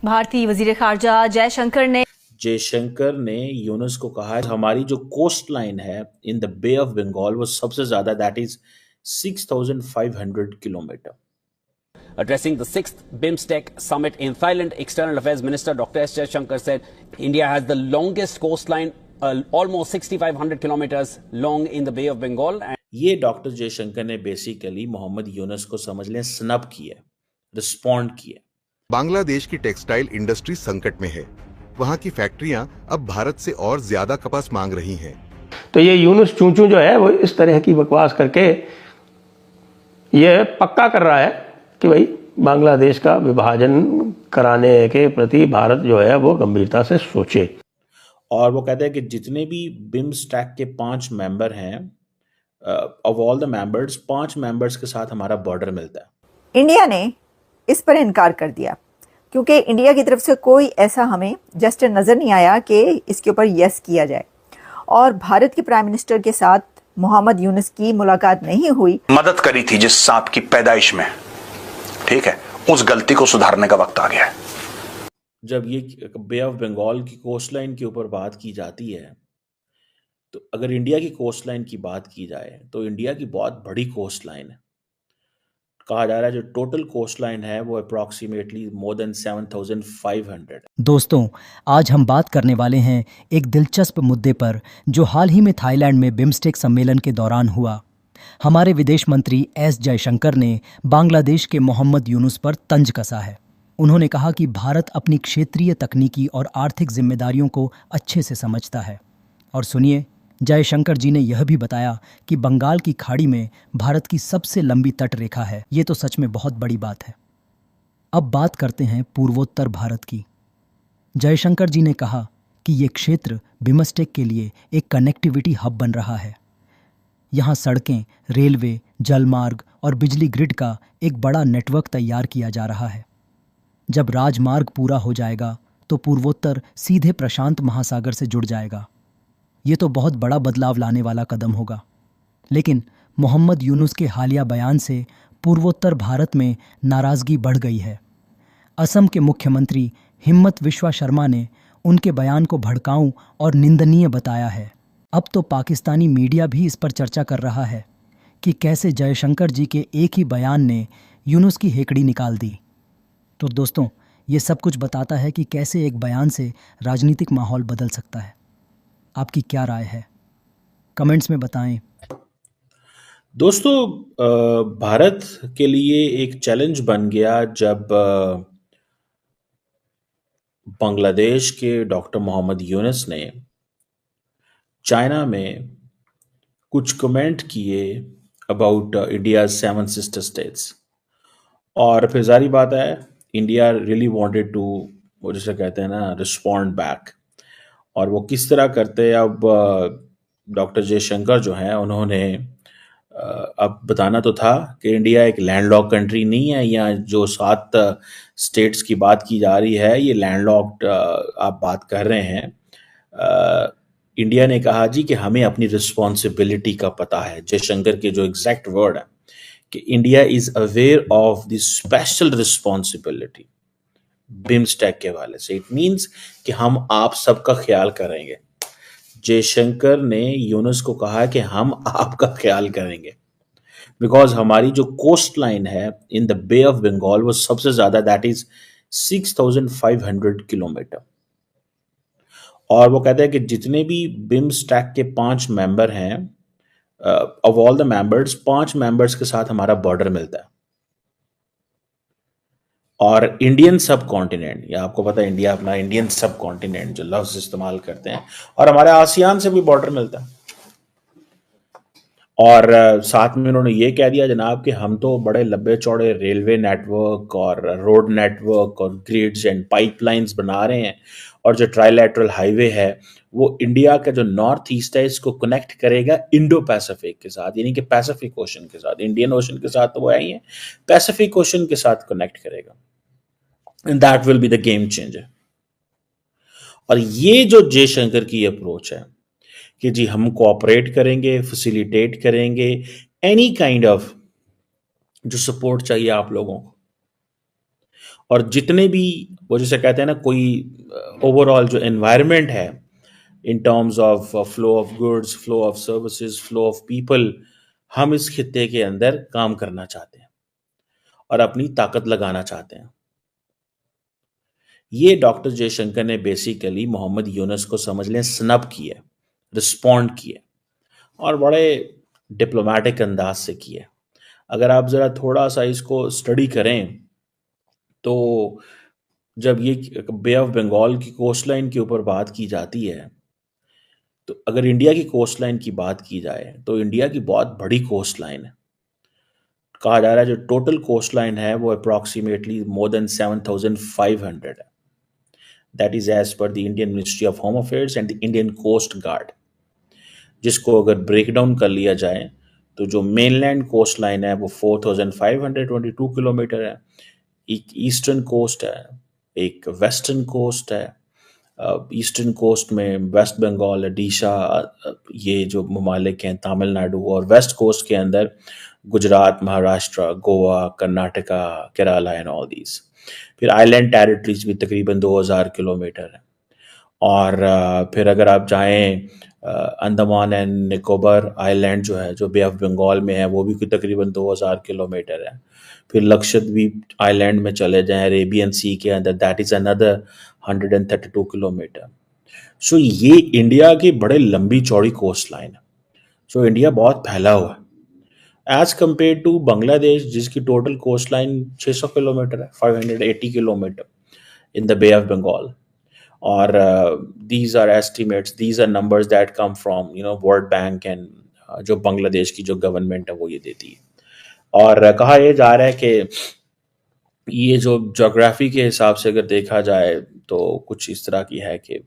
भारतीय वजीर खारजा जयशंकर ने यूनुस को कहा है हमारी जो कोस्ट लाइन है in the bay of Bengal वो सबसे ज्यादा, that is 6,500 kilometre. Addressing the 6th BIMSTEC summit in Thailand, External Affairs Minister Dr. S. Jaishankar said India has the longest coastline, almost 6,500 kilometers long in the Bay of Bengal. ये doctor Jaishankar ने basically Mohammad Yunus को समझ लें snub किया, respond किया। बांग्लादेश की textile industry संकट में है। वहाँ की फैक्ट्रियां अब भारत से और ज्यादा कपास मांग रही हैं। तो ये यूनुस चूचू जो है वो इस तरह की बकवास करके ये पक्का कर रहा है कि भाई बांग्लादेश का विभाजन कराने के प्रति भारत जो है वो गंभीरता से सोचे। और वो कहते हैं कि जितने भी बिम्स्टेक के 5 मेंबर हैं, of all the members, 5 members के साथ हमारा बॉर्डर मिलता है। इंडिया ने इस पर इनकार कर दिया क्योंकि इंडिया की तरफ से कोई ऐसा हमें जेस्चर नजर नहीं आया कि इसके ऊपर यस किया जाए। और भारत के प्राइम मिनिस्टर के साथ मोहम्मद यूनुस की मुलाकात नहीं हुई। मदद करी थी जिस सांप की पैदाइश में, ठीक है, उस गलती को सुधारने का वक्त आ गया है। जब ये बे ऑफ बंगाल की कोस्ट लाइन के ऊपर बात की जाती है, तो अगर इंडिया की कोस्ट लाइन की बात की जाए तो इंडिया की बहुत बड़ी कोस्ट लाइन है। कहा जा रहा है जो टोटल कोस्ट लाइन है वो अप्रॉक्सीमेटली मोर देन 7,500। दोस्तों, आज हम बात करने वाले हैं एक दिलचस्प मुद्दे पर जो हाल ही में थाईलैंड में बिम्स्टेक सम्मेलन के दौरान हुआ। हमारे विदेश मंत्री एस जयशंकर ने बांग्लादेश के मोहम्मद यूनुस पर तंज कसा है। उन्होंने कहा कि भारत अपनी क्षेत्रीय तकनीकी और आर्थिक जिम्मेदारियों को अच्छे से समझता है। और सुनिए, जयशंकर जी ने यह भी बताया कि बंगाल की खाड़ी में भारत की सबसे लंबी तट रेखा है। ये तो सच में बहुत बड़ी बात है। अब बात करते हैं पूर्वोत्तर भारत की। जयशंकर जी ने कहा कि ये क्षेत्र बिम्स्टेक के लिए एक कनेक्टिविटी हब बन रहा है। यहाँ सड़कें, रेलवे, जलमार्ग और बिजली ग्रिड का एक बड़ा नेटवर्क तैयार किया जा रहा है। जब राजमार्ग पूरा हो जाएगा तो पूर्वोत्तर सीधे प्रशांत महासागर से जुड़ जाएगा। ये तो बहुत बड़ा बदलाव लाने वाला कदम होगा। लेकिन मोहम्मद यूनुस के हालिया बयान से पूर्वोत्तर भारत में नाराज़गी बढ़ गई है। असम के मुख्यमंत्री हिम्मत विश्वा शर्मा ने उनके बयान को भड़काऊ और निंदनीय बताया है। अब तो पाकिस्तानी मीडिया भी इस पर चर्चा कर रहा है कि कैसे जयशंकर जी के एक ही बयान ने यूनुस की हेकड़ी निकाल दी। तो दोस्तों, ये सब कुछ बताता है कि कैसे एक बयान से राजनीतिक माहौल बदल सकता है। आपकी क्या राय है? कमेंट्स में बताएं। दोस्तों, भारत के लिए एक चैलेंज बन गया जब बांग्लादेश के डॉक्टर मोहम्मद यूनुस ने चाइना में कुछ कमेंट किए अबाउट इंडिया 7 सिस्टर स्टेट्स। और फिर जारी बात है, इंडिया रियली वांटेड टू, वो जैसे कहते हैं ना, रिस्पॉन्ड बैक। और वो किस तरह करते हैं, अब डॉक्टर जयशंकर जो हैं उन्होंने अब बताना तो था कि इंडिया एक लैंडलॉक्ड कंट्री नहीं है। यहाँ जो 7 स्टेट्स की बात की जा रही है ये लैंडलॉक्ड आप बात कर रहे हैं। इंडिया ने कहा जी कि हमें अपनी रिस्पॉन्सिबिलिटी का पता है। जयशंकर के जो एग्जैक्ट वर्ड है कि India is aware of the special responsibility BIMSTEC के हवाले से। इट मीन्स कि हम आप सबका ख्याल करेंगे। जयशंकर ने यूनुस को कहा कि हम आपका ख्याल करेंगे बिकॉज हमारी जो कोस्ट लाइन है in the bay of Bengal वो सबसे ज्यादा, दैट इज 6,500 किलोमीटर। और वो कहते हैं कि जितने भी बिम्स्टेक के 5 मेंबर हैं, of all the members, 5 members के साथ हमारा बॉर्डर मिलता है। और इंडियन सब कॉन्टिनेंट, या आपको पता है इंडिया अपना इंडियन सब कॉन्टिनेंट जो लफ्ज इस्तेमाल करते हैं, और हमारे आसियान से भी बॉर्डर मिलता है। और साथ में उन्होंने ये कह दिया जनाब कि हम तो बड़े लंबे चौड़े रेलवे नेटवर्क और रोड नेटवर्क और ग्रिड्स एंड पाइपलाइंस बना रहे हैं, और जो ट्राइलैटरल हाईवे है वो इंडिया का जो नॉर्थ ईस्ट है इसको कनेक्ट करेगा इंडो पैसिफिक के साथ, यानी कि पैसिफिक ओशन के साथ। इंडियन ओशन के साथ तो वो है ही है, पैसिफिक ओशन के साथ कनेक्ट करेगा। And that will be the game changer. और ये जो जयशंकर की अप्रोच है कि जी हम कोऑपरेट करेंगे, फैसिलिटेट करेंगे एनी काइंड ऑफ जो सपोर्ट चाहिए आप लोगों को, और जितने भी वो जैसे कहते हैं ना, कोई ओवरऑल जो एनवायरनमेंट है in terms of flow of goods, flow of services, flow of people, हम इस खित्ते के अंदर काम करना चाहते हैं और अपनी ताकत लगाना चाहते हैं। ये डॉक्टर जयशंकर ने बेसिकली मोहम्मद यूनुस को समझ लें स्नब किया, रिस्पॉन्ड किया और बड़े डिप्लोमेटिक अंदाज से किया। अगर आप ज़रा थोड़ा सा इसको स्टडी करें तो जब ये बे ऑफ बंगाल की कोस्ट लाइन के ऊपर बात की जाती है, तो अगर इंडिया की कोस्ट लाइन की बात की जाए तो इंडिया की बहुत बड़ी कोस्ट लाइन है। कहा जा रहा है जो टोटल कोस्ट लाइन है वो अप्रॉक्सीमेटली मोर देन 7,500 है। That is as per the Indian ministry of home affairs and the Indian coast guard, जिसको अगर ब्रेक डाउन कर लिया जाए तो जो मेनलैंड कोस्ट लाइन है वो 4,522 किलोमीटर है, एक ईस्टर्न कोस्ट है, एक वेस्टर्न कोस्ट है। ईस्टर्न कोस्ट में वेस्ट बंगाल, ओडिशा, ये जो ममालिक हैं, तमिलनाडु, और वेस्ट कोस्ट के अंदर Gujarat, Maharashtra, Goa, Karnataka, Kerala and all these. फिर आइलैंड टेरिटरीज भी तकरीबन 2,000 किलोमीटर है। और फिर अगर आप जाएं अंडमान एंड निकोबार आइलैंड जो है, जो बे ऑफ बंगाल में है, वो भी तकरीबन 2,000 किलोमीटर है। फिर लक्षद्वीप आइलैंड में चले जाएं अरेबियन सी के अंदर, दैट इज अनदर 132 किलोमीटर। सो ये इंडिया की बड़े लंबी चौड़ी कोस्ट लाइन है। सो इंडिया बहुत फैला हुआ है एज कंपेयर टू बांग्लादेश, जिसकी टोटल कोस्ट लाइन 600 किलोमीटर है, 580 kilometre in the bay of Bengal. और these are estimates, these are numbers that come from World Bank and जो बांग्लादेश की जो गवर्नमेंट है वो ये देती है। और कहा यह जा रहा है कि ये जो ज्योग्राफी के हिसाब से अगर देखा जाए तो कुछ इस तरह की है कि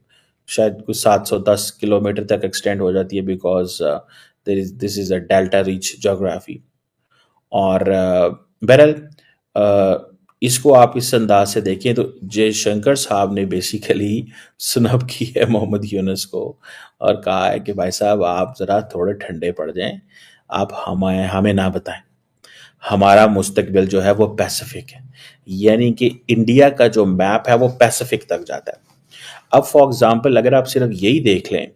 शायद कुछ 710 किलोमीटर तक एक्सटेंड हो जाती है, because this is a delta reach geography. और बहरहाल इसको आप इस अंदाज से देखें तो जयशंकर साहब ने बेसिकली स्नब की है मोहम्मद यूनुस को और कहा है कि भाई साहब आप ज़रा थोड़े ठंडे पड़ जाएं, आप हमें ना बताएं, हमारा मुस्तकबिल जो है वो पैसिफिक है। यानी कि इंडिया का जो मैप है वो पैसिफिक तक जाता है। अब फॉर एग्जांपल अगर आप सिर्फ यही देख लें,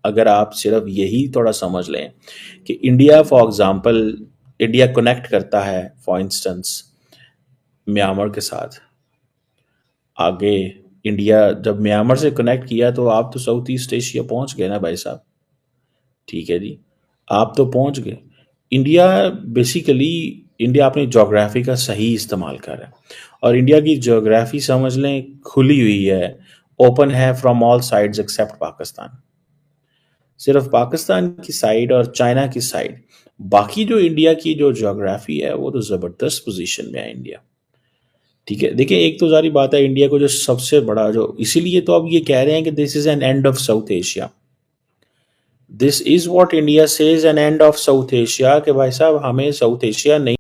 अगर आप सिर्फ यही थोड़ा समझ लें कि India for example India connect करता है फॉर इंस्टेंस म्यांमार के साथ, आगे इंडिया जब म्यांमार से कनेक्ट किया तो आप तो साउथ ईस्ट एशिया पहुंच गए ना भाई साहब, ठीक है जी, आप तो पहुंच गए। इंडिया बेसिकली इंडिया अपनी ज्योग्राफी का सही इस्तेमाल कर रहा है और इंडिया की ज्योग्राफी समझ लें खुली हुई है, ओपन है from all sides except Pakistan. सिर्फ पाकिस्तान की साइड और चाइना की साइड, बाकी जो इंडिया की जो ज्योग्राफी है वो तो ज़बरदस्त पोजीशन में है इंडिया, ठीक है। देखिए एक तो सारी बात है, इंडिया को जो सबसे बड़ा जो, इसीलिए तो अब ये कह रहे हैं कि this is an end of South Asia, this is what India says, an end of South Asia, कि भाई साहब हमें साउथ एशिया नहीं